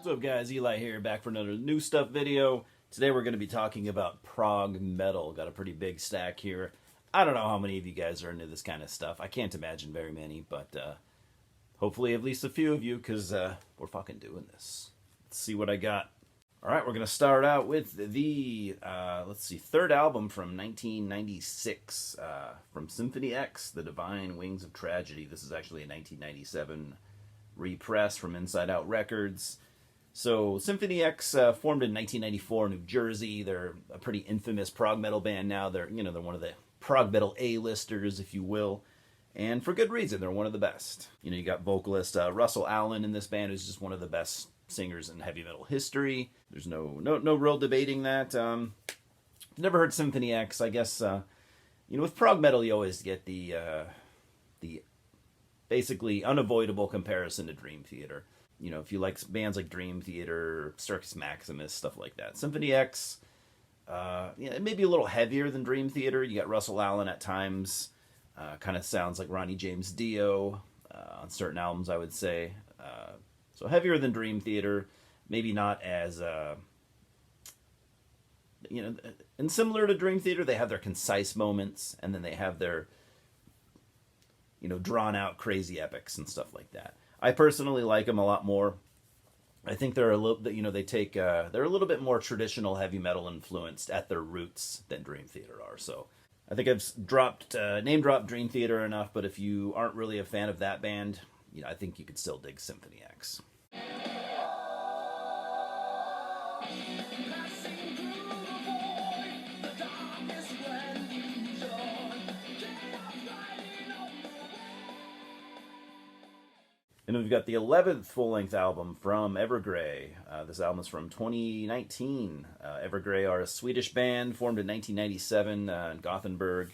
What's up guys, Eli here, back for another new stuff video. Today we're going to be talking about prog metal. Got a pretty big stack here. I don't know how many of you guys are into this kind of stuff. I can't imagine very many, but hopefully at least a few of you, because we're fucking doing this. Let's see what I got. Alright, we're going to start out with the, third album from 1996, from Symphony X, The Divine Wings of Tragedy. This is actually a 1997 repress from Inside Out Records. So Symphony X formed in 1994 in New Jersey. They're a pretty infamous prog metal band now. They're one of the prog metal A-listers, if you will, and for good reason. They're one of the best. You got vocalist Russell Allen in this band, who's just one of the best singers in heavy metal history. There's no real debating that. Never heard Symphony X. I guess with prog metal you always get the basically unavoidable comparison to Dream Theater. If you like bands like Dream Theater, Circus Maximus, stuff like that. Symphony X, it may be a little heavier than Dream Theater. You got Russell Allen at times. Kind of sounds like Ronnie James Dio on certain albums, I would say. So heavier than Dream Theater. Maybe not as, and similar to Dream Theater, they have their concise moments, and then they have their, drawn out crazy epics and stuff like that. I personally like them a lot more. I think they're a little, they're a little bit more traditional heavy metal influenced at their roots than Dream Theater are. So I think I've name dropped Dream Theater enough, but if you aren't really a fan of that band, I think you could still dig Symphony X. And we've got the 11th full-length album from Evergrey. This album is from 2019. Evergrey are a Swedish band formed in 1997 in Gothenburg.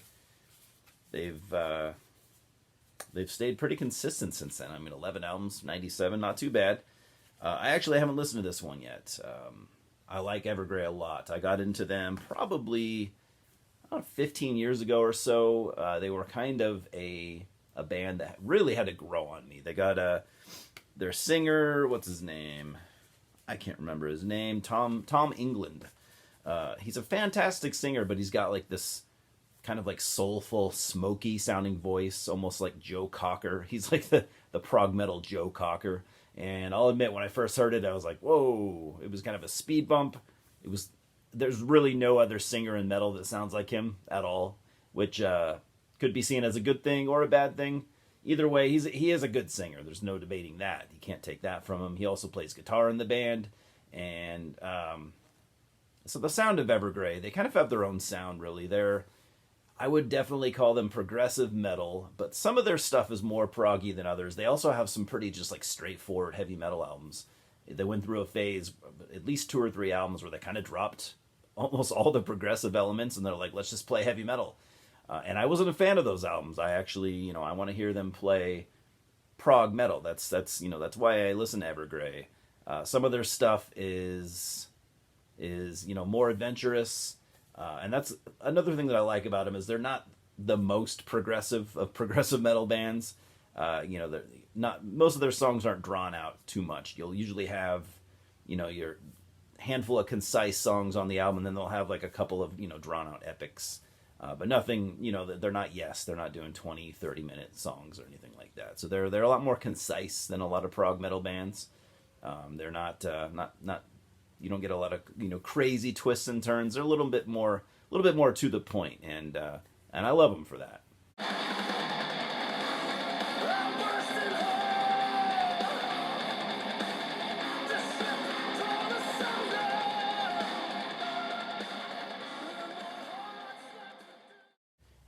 They've stayed pretty consistent since then. 11 albums, 97, not too bad. I actually haven't listened to this one yet. I like Evergrey a lot. I got into them probably 15 years ago or so. They were kind of a band that really had to grow on me. They got their singer, what's his name? I can't remember his name. Tom England. He's a fantastic singer, but he's got like this kind of like soulful, smoky sounding voice, almost like Joe Cocker. He's like the prog metal Joe Cocker. And I'll admit, when I first heard it, I was like, whoa, it was kind of a speed bump. There's really no other singer in metal that sounds like him at all, which could be seen as a good thing or a bad thing. Either way, he is a good singer. There's no debating that. You can't take that from him. He also plays guitar in the band. And so the sound of Evergrey, they kind of have their own sound, really. I would definitely call them progressive metal, but some of their stuff is more proggy than others. They also have some pretty just like straightforward heavy metal albums. They went through a phase, at least 2 or 3 albums, where they kind of dropped almost all the progressive elements, and they're like, let's just play heavy metal. And I wasn't a fan of those albums. I actually, I want to hear them play prog metal. That's why I listen to Evergrey. Some of their stuff is more adventurous. And that's another thing that I like about them, is they're not the most progressive of progressive metal bands. They're not, most of their songs aren't drawn out too much. You'll usually have, your handful of concise songs on the album, and then they'll have like a couple of, drawn out epics. But nothing, they're not They're not doing 20, 30-minute songs or anything like that. So they're a lot more concise than a lot of prog metal bands. They're not. You don't get a lot of crazy twists and turns. They're a little bit more to the point, and I love them for that.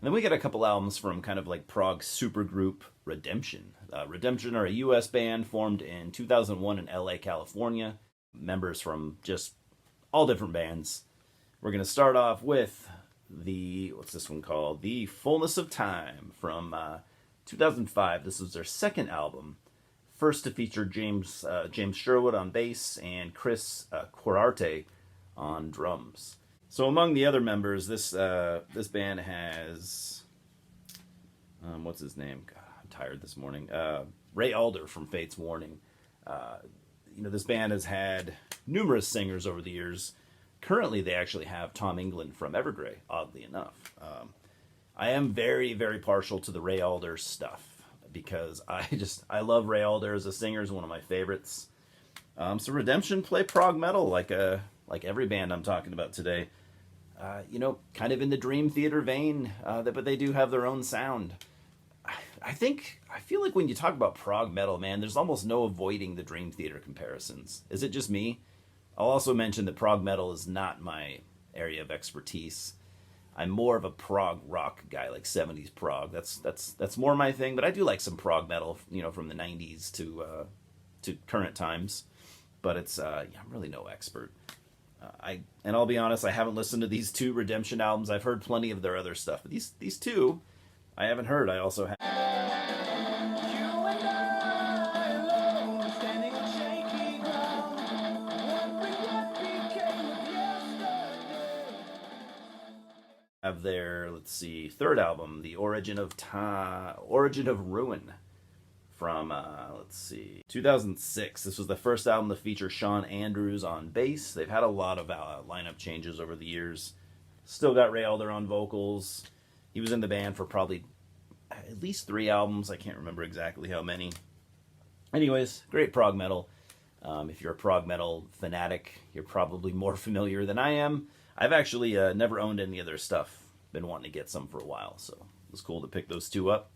And then we get a couple albums from kind of like prog supergroup Redemption. Redemption are a U.S. band formed in 2001 in L.A., California. Members from just all different bands. We're going to start off with what's this one called? The Fullness of Time from 2005. This was their second album. First to feature James Sherwood on bass and Chris Quararte on drums. So among the other members, this band has what's his name? God, I'm tired this morning. Ray Alder from Fate's Warning. this band has had numerous singers over the years. Currently, they actually have Tom England from Evergrey, oddly enough. I am very, very partial to the Ray Alder stuff because I love Ray Alder as a singer, is one of my favorites. So Redemption play prog metal like every band I'm talking about today. Kind of in the Dream Theater vein, but they do have their own sound. I feel like when you talk about prog metal, man, there's almost no avoiding the Dream Theater comparisons. Is it just me? I'll also mention that prog metal is not my area of expertise. I'm more of a prog rock guy, like 70s prog. That's more my thing, but I do like some prog metal, from the 90s to current times. But I'm really no expert. And I'll be honest, I haven't listened to these two Redemption albums. I've heard plenty of their other stuff, but these two I haven't heard. I also have their, let's see, third album, The Origin of Ruin, from 2006. This was the first album to feature Sean Andrews on bass. They've had a lot of lineup changes over the years. Still got Ray Alder on vocals. He was in the band for probably at least 3 albums. I can't remember exactly how many. Anyways, great prog metal. If you're a prog metal fanatic, you're probably more familiar than I am. I've actually never owned any of their stuff. Been wanting to get some for a while, so it was cool to pick those two up.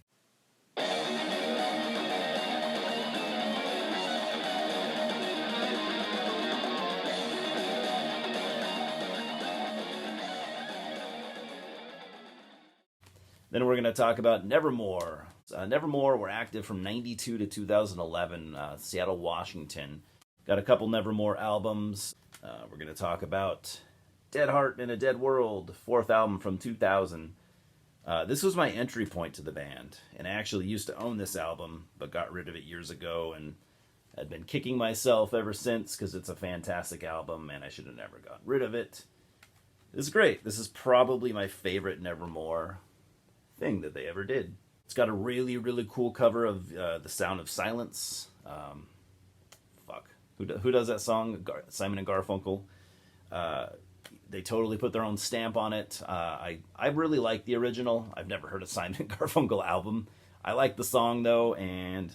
Then we're going to talk about Nevermore. Nevermore were active from 92 to 2011, Seattle, Washington. Got a couple Nevermore albums. We're going to talk about Dead Heart in a Dead World, 4th album from 2000. This was my entry point to the band, and I actually used to own this album, but got rid of it years ago, and had been kicking myself ever since, because it's a fantastic album, and I should have never gotten rid of it. This is great. This is probably my favorite Nevermore thing that they ever did. It's got a really, really cool cover of The Sound of Silence. Who does that song? Simon and Garfunkel. They totally put their own stamp on it. I really like the original. I've never heard a Simon and Garfunkel album. I like the song though, and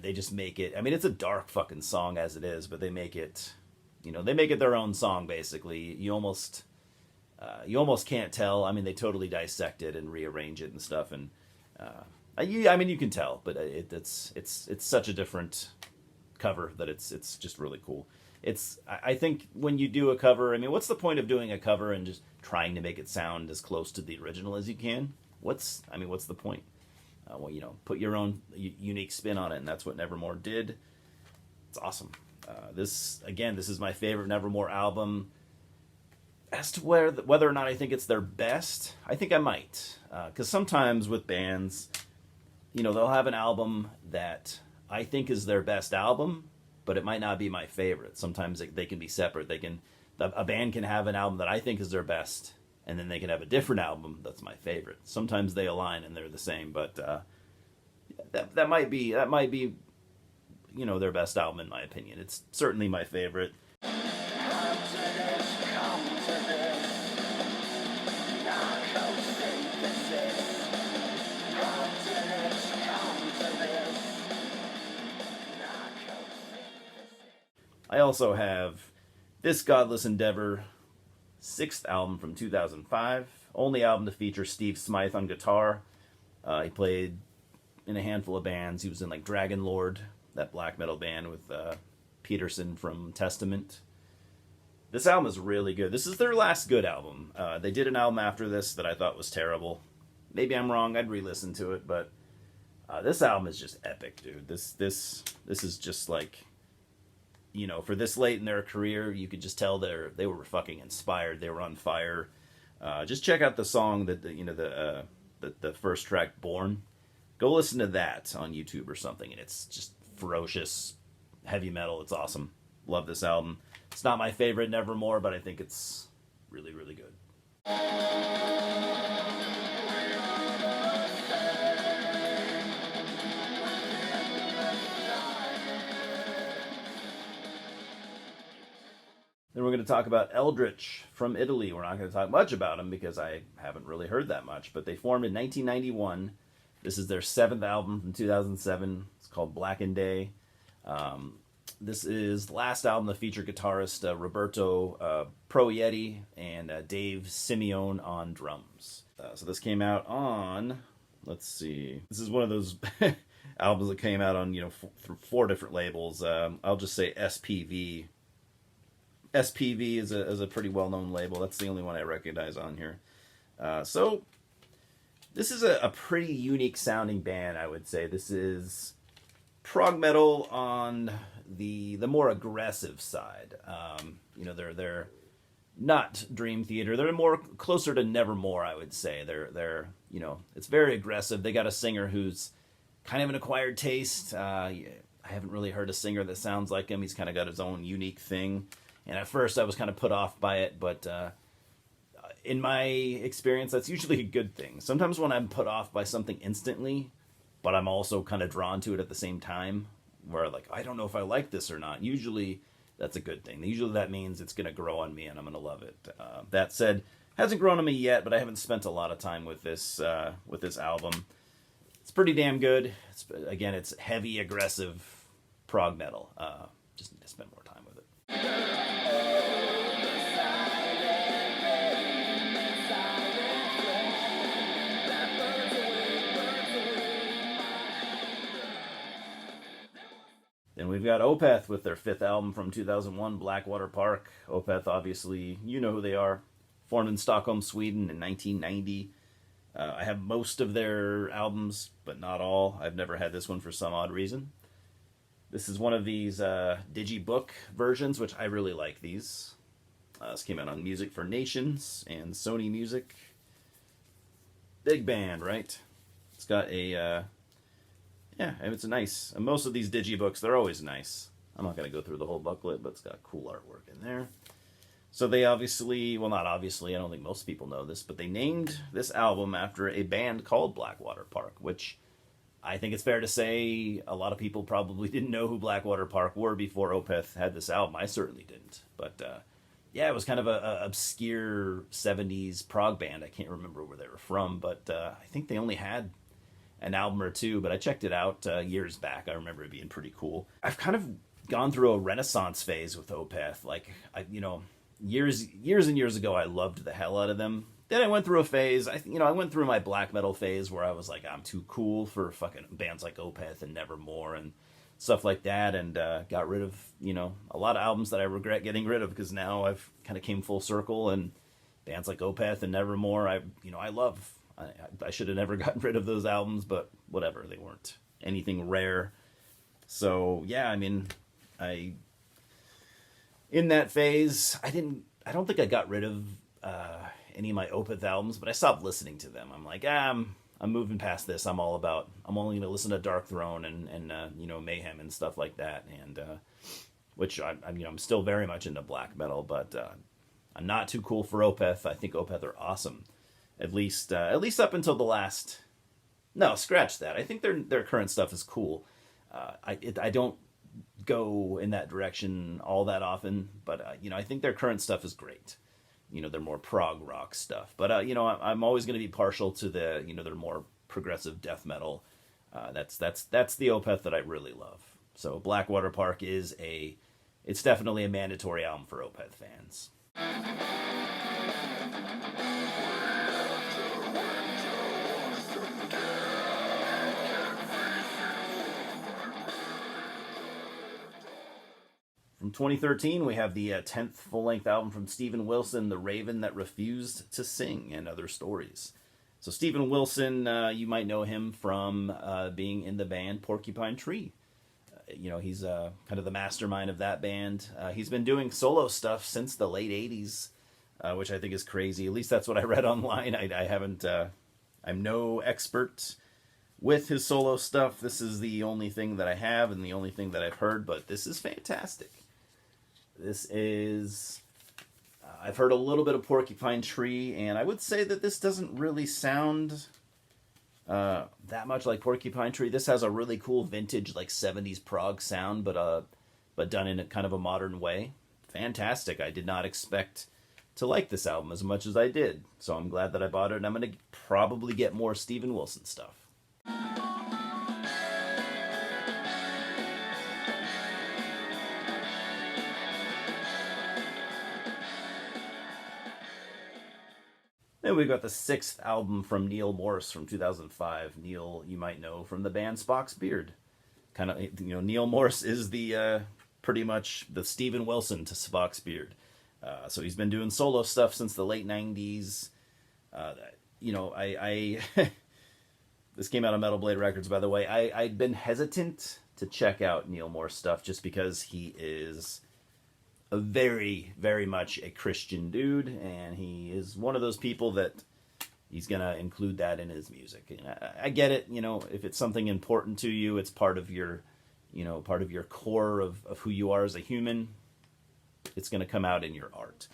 they just make it. I mean, it's a dark fucking song as it is, but they make it. They make it their own song basically. You almost can't tell. I mean, they totally dissect it and rearrange it and stuff, and you can tell, but it's such a different cover that it's just really cool. I think when you do a cover, I mean, what's the point of doing a cover and just trying to make it sound as close to the original as you can? What's the point? Put your own unique spin on it, and that's what Nevermore did. It's awesome. This is my favorite Nevermore album. As to whether or not I think it's their best, I think I might. Because sometimes with bands, they'll have an album that I think is their best album, but it might not be my favorite. Sometimes they can be separate. A band can have an album that I think is their best, and then they can have a different album that's my favorite. Sometimes they align and they're the same, but that might be their best album in my opinion. It's certainly my favorite. I also have This Godless Endeavor, 6th album from 2005. Only album to feature Steve Smythe on guitar. He played in a handful of bands. He was in like Dragon Lord, that black metal band with Peterson from Testament. This album is really good. This is their last good album. They did an album after this that I thought was terrible. Maybe I'm wrong. I'd re-listen to it, but this album is just epic, dude. This is just like, for this late in their career, you could just tell they were fucking inspired. They were on fire. Just check out the song the first track, Born. Go listen to that on YouTube or something, and it's just ferocious heavy metal. It's awesome. Love this album. It's not my favorite Nevermore, but I think it's really, really good. Then we're going to talk about Eldritch from Italy. We're not going to talk much about them because I haven't really heard that much, but they formed in 1991. This is their seventh album from 2007. It's called Blackened Day. This is the last album that featured guitarist Roberto Proietti and Dave Simeone on drums. So this came out on, let's see, this is one of those albums that came out on, through 4 different labels. I'll just say SPV. SPV is a pretty well-known label. That's the only one I recognize on here. So this is a pretty unique sounding band, I would say. This is prog metal on the more aggressive side. They're not Dream Theater. They're more closer to Nevermore, I would say. They're it's very aggressive. They got a singer who's kind of an acquired taste. I haven't really heard a singer that sounds like him. He's kind of got his own unique thing. And at first I was kind of put off by it, but in my experience, that's usually a good thing. Sometimes when I'm put off by something instantly, but I'm also kind of drawn to it at the same time, where like, I don't know if I like this or not. Usually that's a good thing. Usually that means it's going to grow on me and I'm going to love it. That said, hasn't grown on me yet, but I haven't spent a lot of time with this album. It's pretty damn good. It's heavy, aggressive prog metal. Just need to spend more time with it. Then we've got Opeth with their 5th album from 2001, Blackwater Park. Opeth, obviously, you know who they are. Formed in Stockholm, Sweden in 1990. I have most of their albums, but not all. I've never had this one for some odd reason. This is one of these digibook versions, which I really like these. This came out on Music for Nations and Sony Music. Big band, right? It's got a... it's nice. And most of these digibooks, they're always nice. I'm not going to go through the whole booklet, but it's got cool artwork in there. So they obviously, well, not obviously, I don't think most people know this, but they named this album after a band called Blackwater Park, which I think it's fair to say a lot of people probably didn't know who Blackwater Park were before Opeth had this album. I certainly didn't. But it was kind of a obscure 70s prog band. I can't remember where they were from, but I think they only had an album or 2, but I checked it out years back. I remember it being pretty cool. I've kind of gone through a renaissance phase with Opeth. Like, years and years ago, I loved the hell out of them. Then I went through a phase. I went through my black metal phase where I was like, I'm too cool for fucking bands like Opeth and Nevermore and stuff like that, and got rid of a lot of albums that I regret getting rid of, because now I've kind of came full circle, and bands like Opeth and Nevermore, I love. I should have never gotten rid of those albums, but whatever, they weren't anything rare. So yeah, in that phase, I don't think I got rid of any of my Opeth albums, but I stopped listening to them. I'm like, I'm moving past this. I'm only going to listen to Dark Throne and Mayhem and stuff like that, and which I'm still very much into black metal, but I'm not too cool for Opeth. I think Opeth are awesome. At least up until the last. No, scratch that. I think their current stuff is cool. I don't go in that direction all that often, but I think their current stuff is great. Their more prog rock stuff. But I'm always going to be partial to their more progressive death metal. That's the Opeth that I really love. So Blackwater Park it's definitely a mandatory album for Opeth fans. From 2013, we have the 10th full-length album from Steven Wilson, The Raven That Refused to Sing, and Other Stories. So Steven Wilson, you might know him from being in the band Porcupine Tree. He's kind of the mastermind of that band. He's been doing solo stuff since the late 80s, which I think is crazy. At least that's what I read online. I haven't... I'm no expert with his solo stuff. This is the only thing that I have and the only thing that I've heard, but this is fantastic. This is... I've heard a little bit of Porcupine Tree, and I would say that this doesn't really sound that much like Porcupine Tree. This has a really cool vintage, like 70s prog sound, but done in a kind of a modern way. fantastic. I did not expect to like this album as much as I did. So I'm glad that I bought it, and I'm going to probably get more Steven Wilson stuff. Then we've got the 6th album from Neil Morse from 2005. Neil, you might know from the band Spock's Beard. Kind of, Neil Morse is the pretty much the Steven Wilson to Spock's Beard. So he's been doing solo stuff since the late 90s. This came out on Metal Blade Records, by the way. I'd been hesitant to check out Neil Morse stuff just because he is a very, very much a Christian dude, and he is one of those people that he's going to include that in his music. And I get it, if it's something important to you, it's part of your core of who you are as a human, it's going to come out in your art.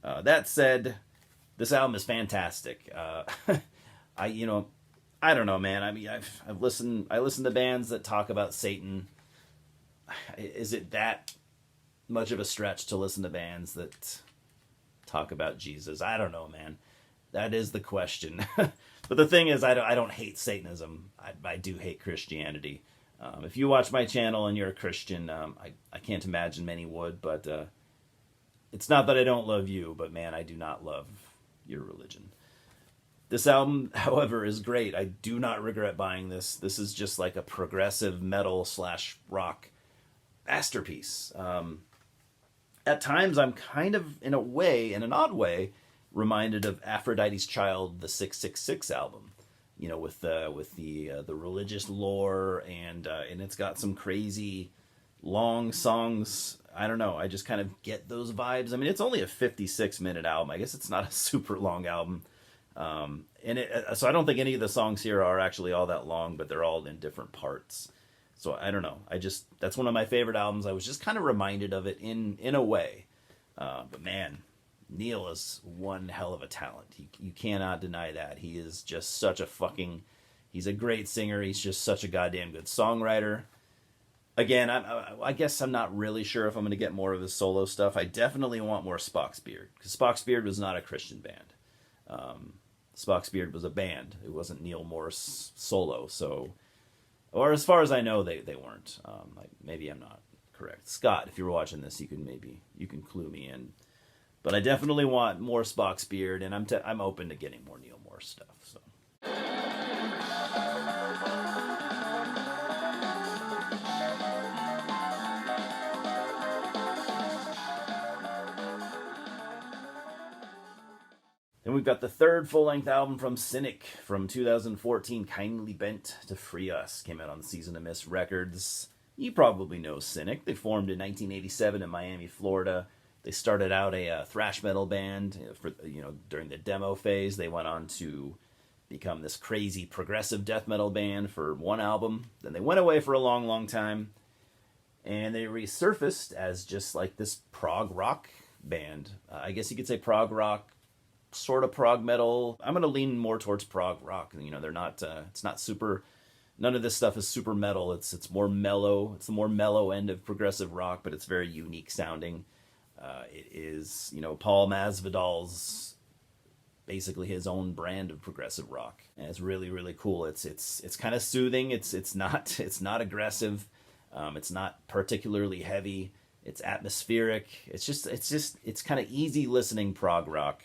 That said, this album is fantastic. I don't know, man. I mean, I listen to bands that talk about Satan. Is it that much of a stretch to listen to bands that talk about Jesus? I don't know, man. That is the question. But the thing is, I don't hate Satanism. I do hate Christianity. If you watch my channel and you're a Christian, I can't imagine many would, but it's not that I don't love you, but man, I do not love your religion. This album, however, is great. I do not regret buying this. This is just like a progressive metal / rock masterpiece. At times, I'm kind of, in an odd way, reminded of Aphrodite's Child, the 666 album. With the religious lore, and it's got some crazy long songs. I don't know. I just kind of get those vibes. I mean, it's only a 56-minute album. I guess it's not a super long album. So I don't think any of the songs here are actually all that long, but they're all in different parts. So I don't know. That's one of my favorite albums. I was just kind of reminded of it in a way. But man, Neil is one hell of a talent. You cannot deny that. He is just such a he's a great singer. He's just such a goddamn good songwriter. Again, I guess I'm not really sure if I'm going to get more of his solo stuff. I definitely want more Spock's Beard, because Spock's Beard was not a Christian band. Spock's Beard was a band. It wasn't Neil Morse solo, so... Or as far as I know, they weren't. Maybe I'm not correct. Scott, if you're watching this, you can clue me in. But I definitely want more Spock's Beard, and I'm open to getting more Neil Morse stuff. So. Then we've got the 3rd full-length album from Cynic from 2014, Kindly Bent to Free Us. Came out on Season of Mist Records. You probably know Cynic. They formed in 1987 in Miami, Florida. They started out a thrash metal band during the demo phase. They went on to become this crazy progressive death metal band for one album. Then they went away for a long, long time. And they resurfaced as just like this prog rock band. I guess you could say prog rock, sort of prog metal. I'm going to lean more towards prog rock. They're not, it's not super, none of this stuff is super metal. It's more mellow. It's the more mellow end of progressive rock, but it's very unique sounding. It is, Paul Masvidal's basically his own brand of progressive rock. And it's really, really cool. It's kind of soothing. It's not aggressive. It's not particularly heavy. It's atmospheric. It's kind of easy listening prog rock.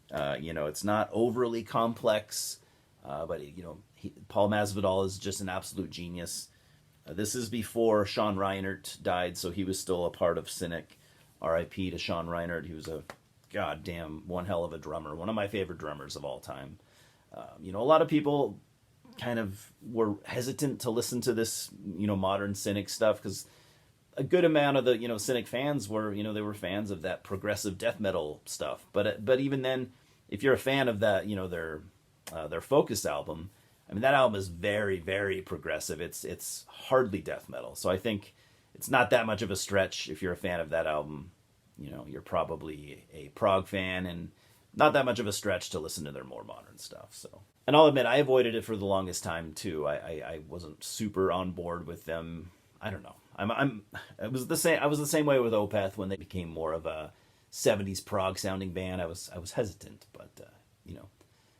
It's not overly complex, but Paul Masvidal is just an absolute genius. This is before Sean Reinert died, so he was still a part of Cynic. R.I.P. to Sean Reinert. He was a goddamn one hell of a drummer, one of my favorite drummers of all time. A lot of people kind of were hesitant to listen to this, modern Cynic stuff, because a good amount of the, Cynic fans were, they were fans of that progressive death metal stuff. But even then, if you're a fan of that, their Focus album, I mean, that album is very, very progressive. It's hardly death metal. So I think it's not that much of a stretch if you're a fan of that album. You're probably a Prog fan, and not that much of a stretch to listen to their more modern stuff. So, and I'll admit, I avoided it for the longest time too. I wasn't super on board with them. I don't know. it was the same. I was the same way with Opeth when they became more of a '70s prog sounding band. I was hesitant, but you know,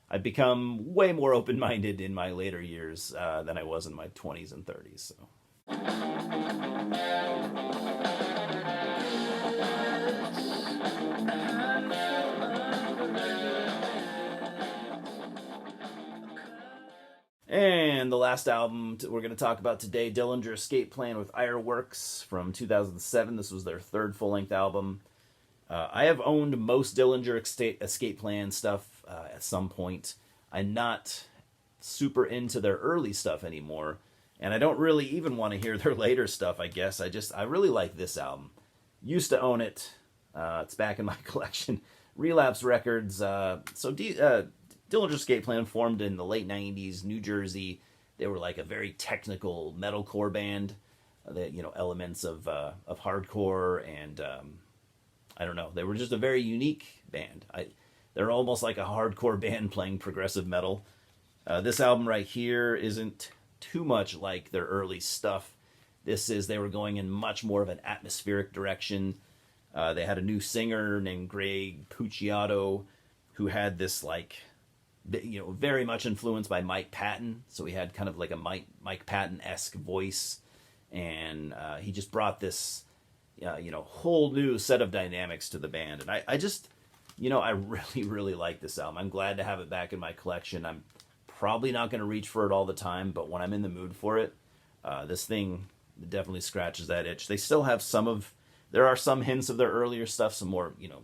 I've become way more open minded in my later years than I was in my 20s and 30s. So. And the last album we're going to talk about today, Dillinger Escape Plan with Ironworks from 2007. This was their third full-length album. I have owned most Dillinger Escape Plan stuff at some point. I'm not super into their early stuff anymore, and I don't really even want to hear their later stuff, I guess. I really like this album. Used to own it. It's back in my collection. Relapse Records. Dillinger Escape Plan formed in the late 90s, New Jersey. They were like a very technical metalcore band. That, you know, elements of hardcore and I don't know. They were just a very unique band. They're almost like a hardcore band playing progressive metal. This album right here isn't too much like their early stuff. They were going in much more of an atmospheric direction. They had a new singer named Greg Puciato who had this like, you know, very much influenced by Mike Patton. So he had kind of like a Mike Patton-esque voice. And he just brought this, you know, whole new set of dynamics to the band. And I just, you know, I really, really like this album. I'm glad to have it back in my collection. I'm probably not going to reach for it all the time, but when I'm in the mood for it, this thing definitely scratches that itch. They still have there are some hints of their earlier stuff, some more, you know,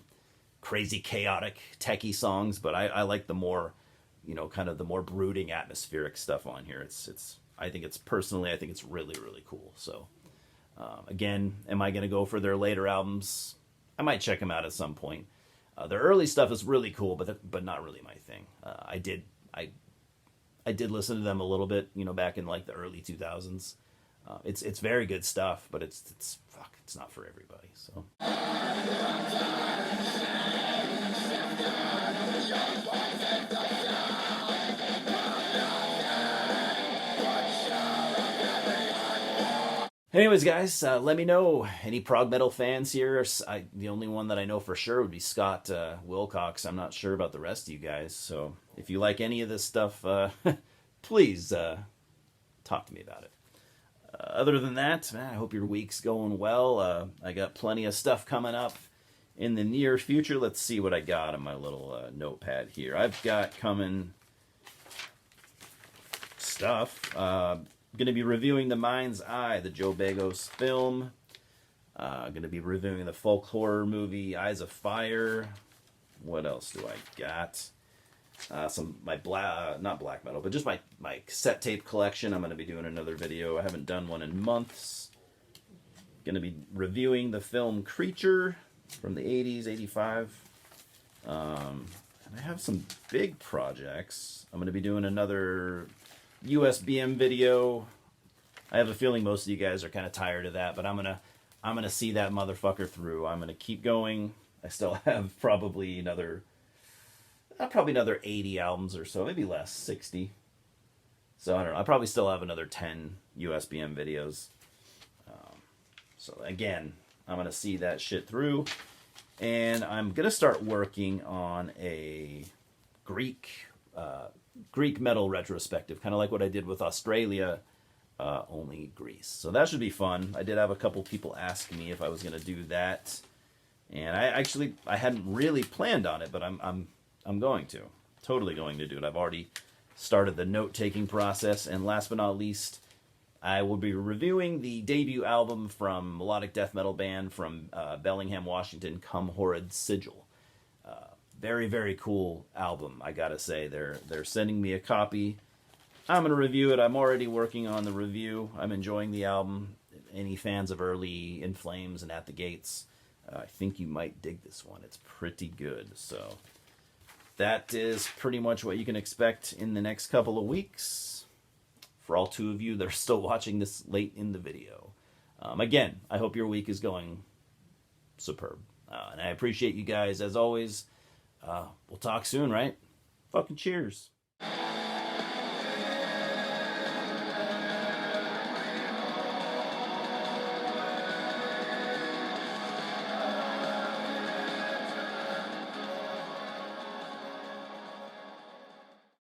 crazy, chaotic, techie songs, but I like the more, you know, kind of the more brooding, atmospheric stuff on here. I think it's really, really cool. So, again, am I going to go for their later albums? I might check them out at some point. Their early stuff is really cool, but not really my thing. I did listen to them a little bit, you know, back in like the early 2000s. It's very good stuff, but it's not for everybody. So. Anyways, guys, let me know. Any prog metal fans here? The only one that I know for sure would be Scott Wilcox. I'm not sure about the rest of you guys. So if you like any of this stuff, please talk to me about it. Other than that, man, I hope your week's going well. I got plenty of stuff coming up in the near future. Let's see what I got on my little notepad here. I've got coming stuff. Going to be reviewing The Mind's Eye, the Joe Begos film. Going to be reviewing the folk horror movie Eyes of Fire. What else do I got? Not black metal, but just my cassette tape collection. I'm going to be doing another video. I haven't done one in months. Going to be reviewing the film Creature from the 80s, 85. And I have some big projects. I'm going to be doing another USBM video. I have a feeling most of you guys are kind of tired of that, but I'm gonna see that motherfucker through. I'm gonna keep going. I still have probably another 80 albums or so, maybe less, 60. So I don't know. I probably still have another 10 USBM videos. So again, I'm gonna see that shit through, and I'm gonna start working on a Greek metal retrospective, kind of like what I did with Australia, only Greece. So that should be fun. I did have a couple people ask me if I was going to do that, and I hadn't really planned on it, but I'm going to, totally going to do it. I've already started the note-taking process, and last but not least, I will be reviewing the debut album from melodic death metal band from Bellingham, Washington, Come Horrid Sigil. Very, very cool album, I gotta say. They're sending me a copy. I'm gonna review it. I'm already working on the review. I'm enjoying the album. Any fans of early In Flames and At the Gates, I think you might dig this one. It's pretty good. So that is pretty much what you can expect in the next couple of weeks. For all two of you that are still watching this late in the video. Again, I hope your week is going superb. And I appreciate you guys, as always. We'll talk soon, right? Fucking cheers.